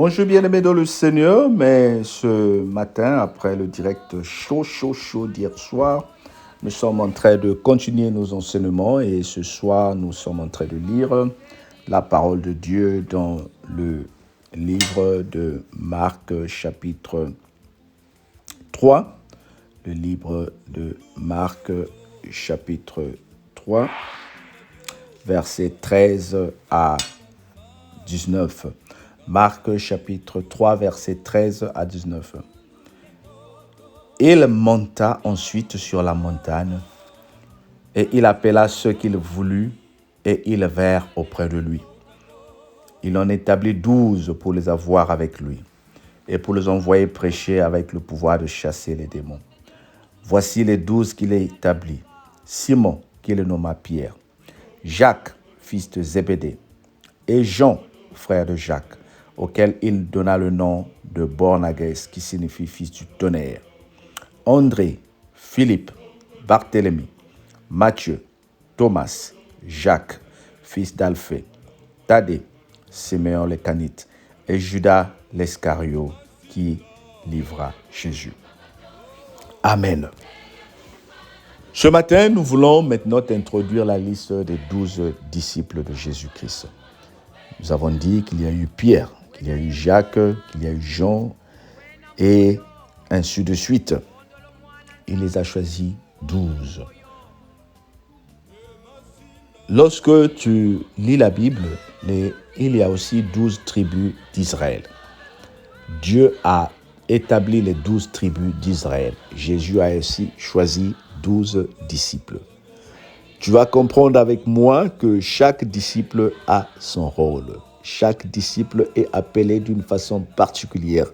Bonjour bien-aimés dans le Seigneur, mais ce matin, après le direct chaud d'hier soir, nous sommes en train de continuer nos enseignements et ce soir, nous sommes en train de lire la parole de Dieu dans le livre de Marc chapitre 3. Le livre de Marc chapitre 3, versets 13 à 19. Marc chapitre 3, versets 13 à 19. Il monta ensuite sur la montagne, et il appela ceux qu'il voulut, et ils vinrent auprès de lui. Il en établit 12 pour les avoir avec lui, et pour les envoyer prêcher avec le pouvoir de chasser les démons. Voici les 12 qu'il a établis. Simon, qu'il nomma Pierre, Jacques, fils de Zébédée, et Jean, frère de Jacques, auquel il donna le nom de Boanerges, qui signifie fils du tonnerre. André, Philippe, Barthélemy, Matthieu, Thomas, Jacques, fils d'Alphée, Thaddée, Siméon le Canite, et Judas l'Iscario, qui livra Jésus. Amen. Ce matin, nous voulons maintenant introduire la liste des 12 disciples de Jésus-Christ. Nous avons dit qu'il y a eu Pierre, qu'il y a eu Jacques, qu'il y a eu Jean, et ainsi de suite. Il les a choisis 12. Lorsque tu lis la Bible, il y a aussi 12 tribus d'Israël. Dieu a établi les 12 tribus d'Israël. Jésus a aussi choisi 12 disciples. Tu vas comprendre avec moi que chaque disciple a son rôle. Chaque disciple est appelé d'une façon particulière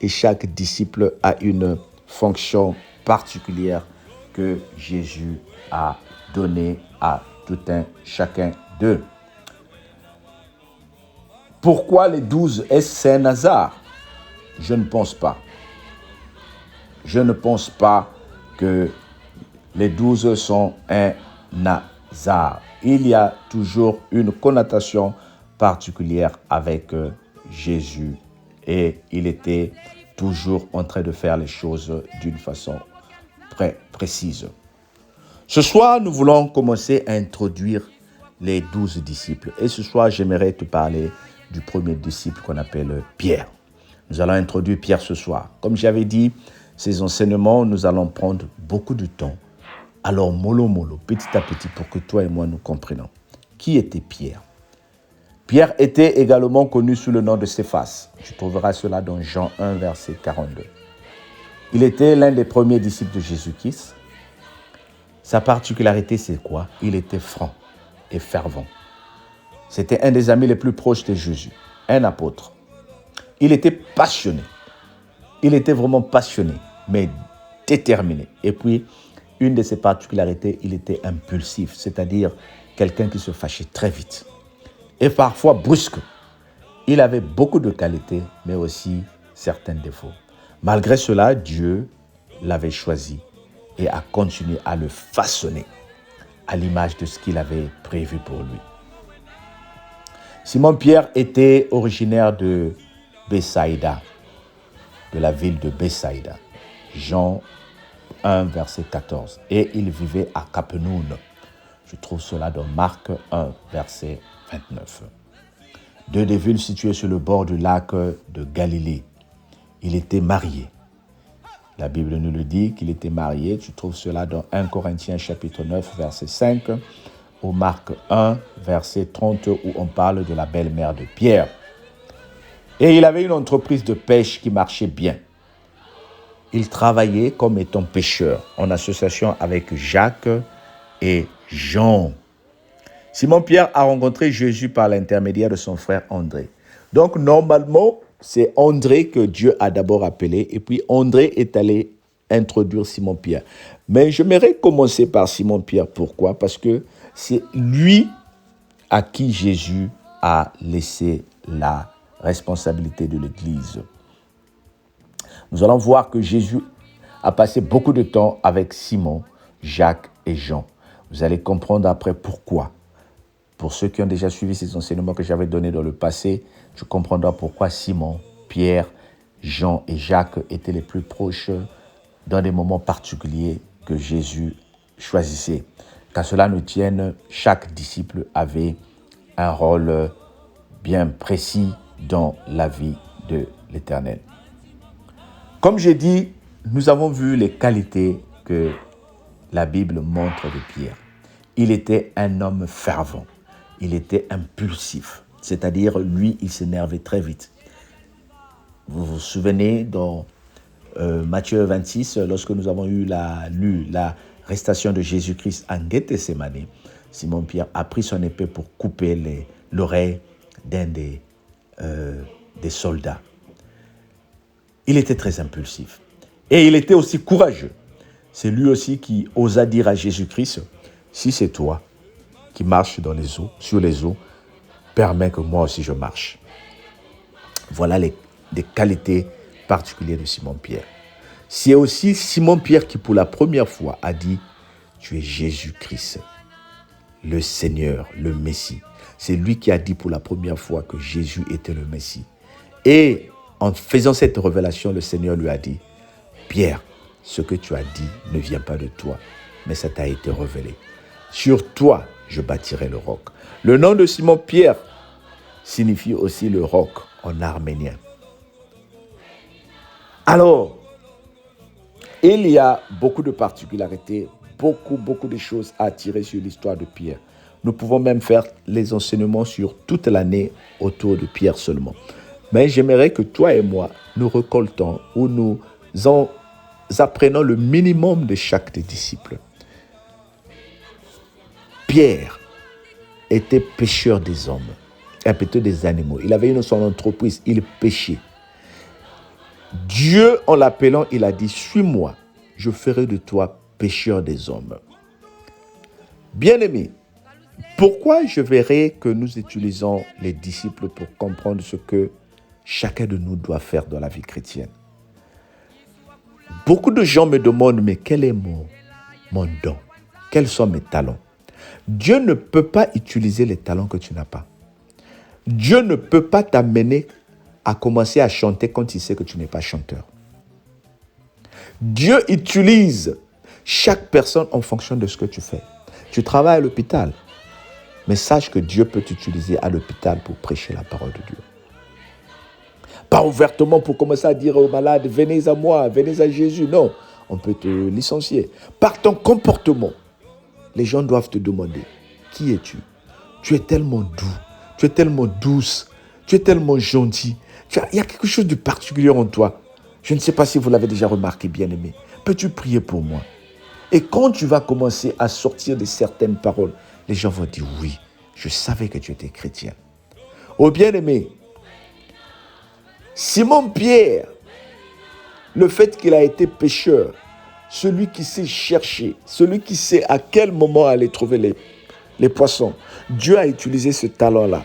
et chaque disciple a une fonction particulière que Jésus a donnée à tout un chacun d'eux. Pourquoi les 12? Est-ce un hasard? Je ne pense pas. Je ne pense pas que les 12 sont un hasard. Il y a toujours une connotation particulière avec Jésus et il était toujours en train de faire les choses d'une façon précise. Ce soir, nous voulons commencer à introduire les 12 disciples et ce soir, j'aimerais te parler du premier disciple qu'on appelle Pierre. Nous allons introduire Pierre ce soir. Comme j'avais dit, ces enseignements, nous allons prendre beaucoup de temps. Alors, mollo, petit à petit, pour que toi et moi nous comprenions. Qui était Pierre? Pierre était également connu sous le nom de Céphas. Tu trouveras cela dans Jean 1, verset 42. Il était l'un des premiers disciples de Jésus-Christ. Sa particularité, c'est quoi? Il était franc et fervent. C'était un des amis les plus proches de Jésus, un apôtre. Il était passionné. Il était vraiment passionné, mais déterminé. Et puis, une de ses particularités, il était impulsif, c'est-à-dire quelqu'un qui se fâchait très vite et parfois brusque. Il avait beaucoup de qualités, mais aussi certains défauts. Malgré cela, Dieu l'avait choisi et a continué à le façonner à l'image de ce qu'il avait prévu pour lui. Simon-Pierre était originaire de Bethsaïda, de la ville de Bethsaïda. Jean 1, verset 14. Et il vivait à Capernaum. Je trouve cela dans Marc 1, verset 29. Deux des villes situées sur le bord du lac de Galilée. Il était marié. La Bible nous le dit qu'il était marié. Tu trouves cela dans 1 Corinthiens chapitre 9, verset 5, ou Marc 1, verset 30, où on parle de la belle-mère de Pierre. Et il avait une entreprise de pêche qui marchait bien. Il travaillait comme étant pêcheur en association avec Jacques et Jean. Simon-Pierre a rencontré Jésus par l'intermédiaire de son frère André. Donc, normalement, c'est André que Dieu a d'abord appelé et puis André est allé introduire Simon-Pierre. Mais j'aimerais commencer par Simon-Pierre. Pourquoi? Parce que c'est lui à qui Jésus a laissé la responsabilité de l'Église. Nous allons voir que Jésus a passé beaucoup de temps avec Simon, Jacques et Jean. Vous allez comprendre après pourquoi. Pour ceux qui ont déjà suivi ces enseignements que j'avais donnés dans le passé, tu comprendras pourquoi Simon Pierre, Jean et Jacques étaient les plus proches dans des moments particuliers que Jésus choisissait. Qu'à cela ne tienne, chaque disciple avait un rôle bien précis dans la vie de l'Éternel. Comme j'ai dit, nous avons vu les qualités que la Bible montre de Pierre. Il était un homme fervent, il était impulsif, c'est-à-dire lui, il s'énervait très vite. Vous vous souvenez dans Matthieu 26, lorsque nous avons lu l'arrestation de Jésus-Christ en Gethsémani, Simon-Pierre a pris son épée pour couper l'oreille d'un des soldats. Il était très impulsif. Et il était aussi courageux. C'est lui aussi qui osa dire à Jésus-Christ, si c'est toi qui marches sur les eaux, permets que moi aussi je marche. Voilà les qualités particulières de Simon-Pierre. C'est aussi Simon-Pierre qui pour la première fois a dit, tu es Jésus-Christ, le Seigneur, le Messie. C'est lui qui a dit pour la première fois que Jésus était le Messie. Et en faisant cette révélation, le Seigneur lui a dit, Pierre, ce que tu as dit ne vient pas de toi, mais ça t'a été révélé. Sur toi, je bâtirai le roc. Le nom de Simon-Pierre signifie aussi le roc en arménien. Alors, il y a beaucoup de particularités, beaucoup de choses à tirer sur l'histoire de Pierre. Nous pouvons même faire les enseignements sur toute l'année autour de Pierre seulement. Mais j'aimerais que toi et moi, nous récoltons ou nous apprenons le minimum de chaque des disciples. Pierre était pêcheur des hommes, et plutôt des animaux. Il avait son entreprise, il pêchait. Dieu, en l'appelant, il a dit, suis-moi, je ferai de toi pêcheur des hommes. Bien-aimés, pourquoi je verrai que nous utilisons les disciples pour comprendre ce que chacun de nous doit faire dans la vie chrétienne? Beaucoup de gens me demandent, mais quel est mon don? Quels sont mes talents? Dieu ne peut pas utiliser les talents que tu n'as pas. Dieu ne peut pas t'amener à commencer à chanter quand il sait que tu n'es pas chanteur. Dieu utilise chaque personne en fonction de ce que tu fais. Tu travailles à l'hôpital, mais sache que Dieu peut t'utiliser à l'hôpital pour prêcher la parole de Dieu. Pas ouvertement pour commencer à dire aux malades, venez à moi, venez à Jésus. Non, on peut te licencier. Par ton comportement, les gens doivent te demander, qui es-tu? Tu es tellement doux, tu es tellement douce, tu es tellement gentil. Il y a quelque chose de particulier en toi. Je ne sais pas si vous l'avez déjà remarqué, bien-aimé. Peux-tu prier pour moi? Et quand tu vas commencer à sortir de certaines paroles, les gens vont dire, oui, je savais que tu étais chrétien. Oh bien-aimé, Simon-Pierre, le fait qu'il a été pêcheur, celui qui sait chercher, celui qui sait à quel moment aller trouver les poissons, Dieu a utilisé ce talent-là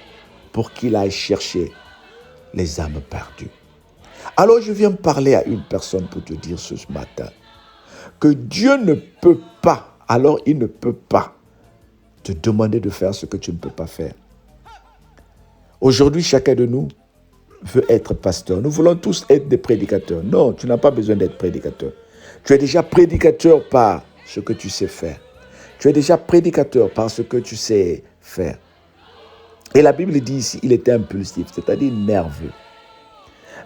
pour qu'il aille chercher les âmes perdues. Alors je viens parler à une personne pour te dire ce matin que Dieu ne peut pas, alors il ne peut pas te demander de faire ce que tu ne peux pas faire. Aujourd'hui, chacun de nous veut être pasteur. Nous voulons tous être des prédicateurs. Non, tu n'as pas besoin d'être prédicateur. Tu es déjà prédicateur par ce que tu sais faire. Tu es déjà prédicateur par ce que tu sais faire. Et la Bible dit ici, il était impulsif, c'est-à-dire nerveux.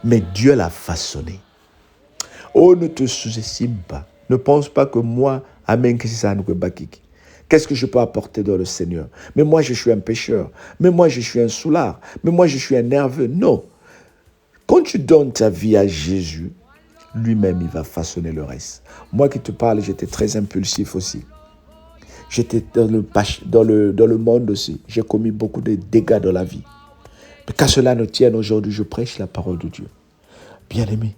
Mais Dieu l'a façonné. Oh, ne te sous-estime pas. Ne pense pas que moi, amen, qu'est-ce que je peux apporter dans le Seigneur? Mais moi, je suis un pécheur. Mais moi, je suis un soulard. Mais moi, je suis un nerveux. Non. Quand tu donnes ta vie à Jésus, lui-même, il va façonner le reste. Moi qui te parle, j'étais très impulsif aussi. J'étais dans le monde aussi. J'ai commis beaucoup de dégâts dans la vie. Mais qu'à cela ne tienne, aujourd'hui, je prêche la parole de Dieu. Bien-aimé,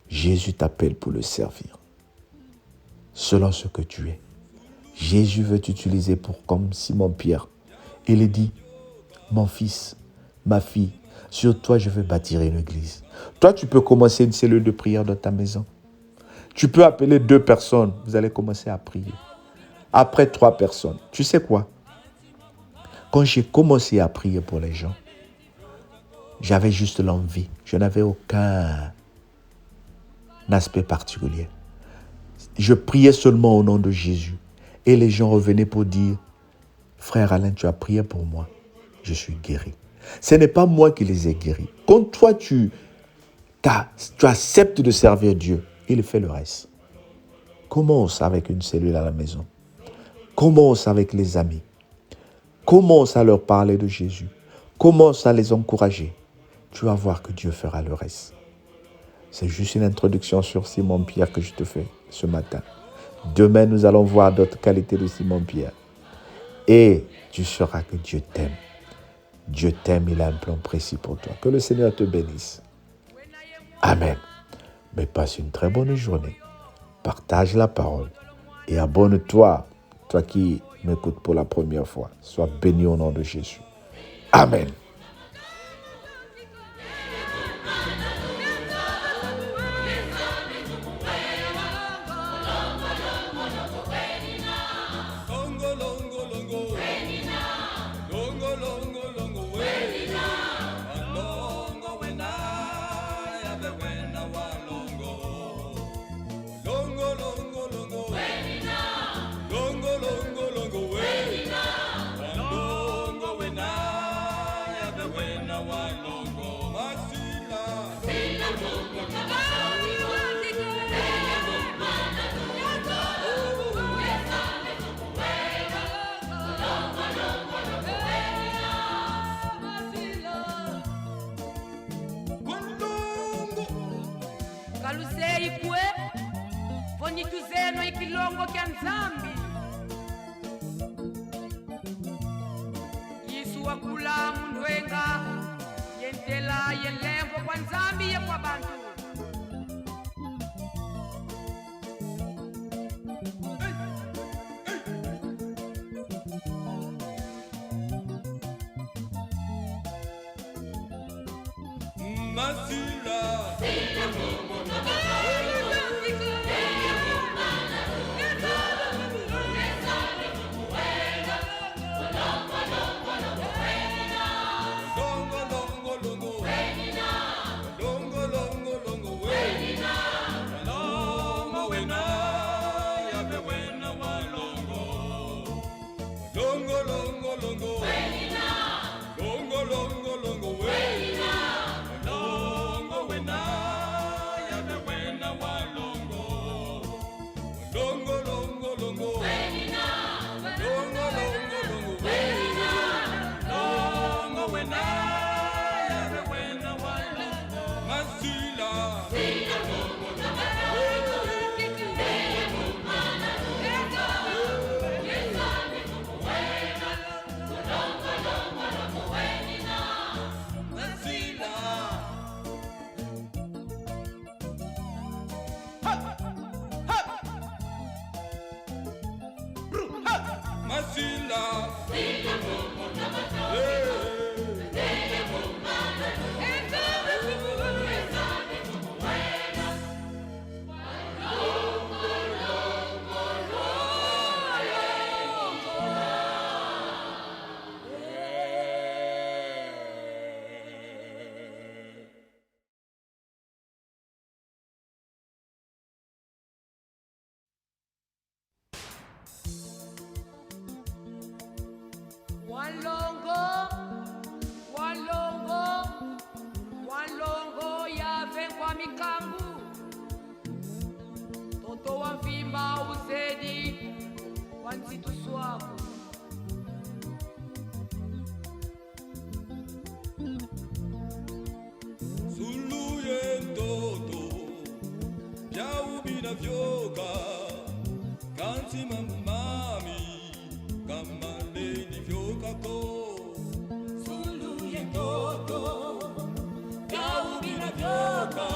Jésus t'appelle pour le servir. Selon ce que tu es. Jésus veut t'utiliser comme Simon-Pierre. Il dit, mon fils, ma fille, sur toi, je vais bâtir une église. Toi, tu peux commencer une cellule de prière dans ta maison. Tu peux appeler 2 personnes. Vous allez commencer à prier. Après 3 personnes. Tu sais quoi? Quand j'ai commencé à prier pour les gens, J'avais juste l'envie. Je n'avais aucun aspect particulier. Je priais seulement au nom de Jésus. Et les gens revenaient pour dire, frère Alain, tu as prié pour moi. Je suis guéri. Ce n'est pas moi qui les ai guéris. Quand toi, tu acceptes de servir Dieu, il fait le reste. Commence avec une cellule à la maison. Commence avec les amis. Commence à leur parler de Jésus. Commence à les encourager. Tu vas voir que Dieu fera le reste. C'est juste une introduction sur Simon-Pierre que je te fais ce matin. Demain, nous allons voir d'autres qualités de Simon-Pierre. Et tu sauras que Dieu t'aime. Dieu t'aime, il a un plan précis pour toi. Que le Seigneur te bénisse. Amen. Mais passe une très bonne journée. Partage la parole. Et abonne-toi, toi qui m'écoutes pour la première fois. Sois béni au nom de Jésus. Amen. Kalusei kwe vonyituzeno ikilongo kya nzambi Yesu wakula mundwenga yentela yelengo kwa nzambi ye kwa bantu Masila Walongo yave kwa mikambu Toto wa mvimba uzedi wa nzitu swako Suluye ndoto Yaubina vyoka Kanti mamami Kamaleni vyoka ko Suluye ndoto Yaubina vyoka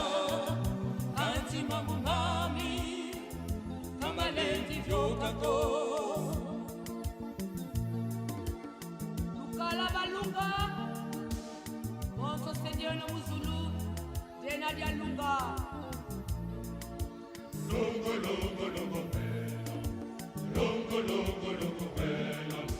Kanti mamami Kamaleni vyoka ko Lukala balunga Bonso Seigneur no muzulu Jena dia lunga Longo, longo, longo, bella. Longo, longo, longo, bella.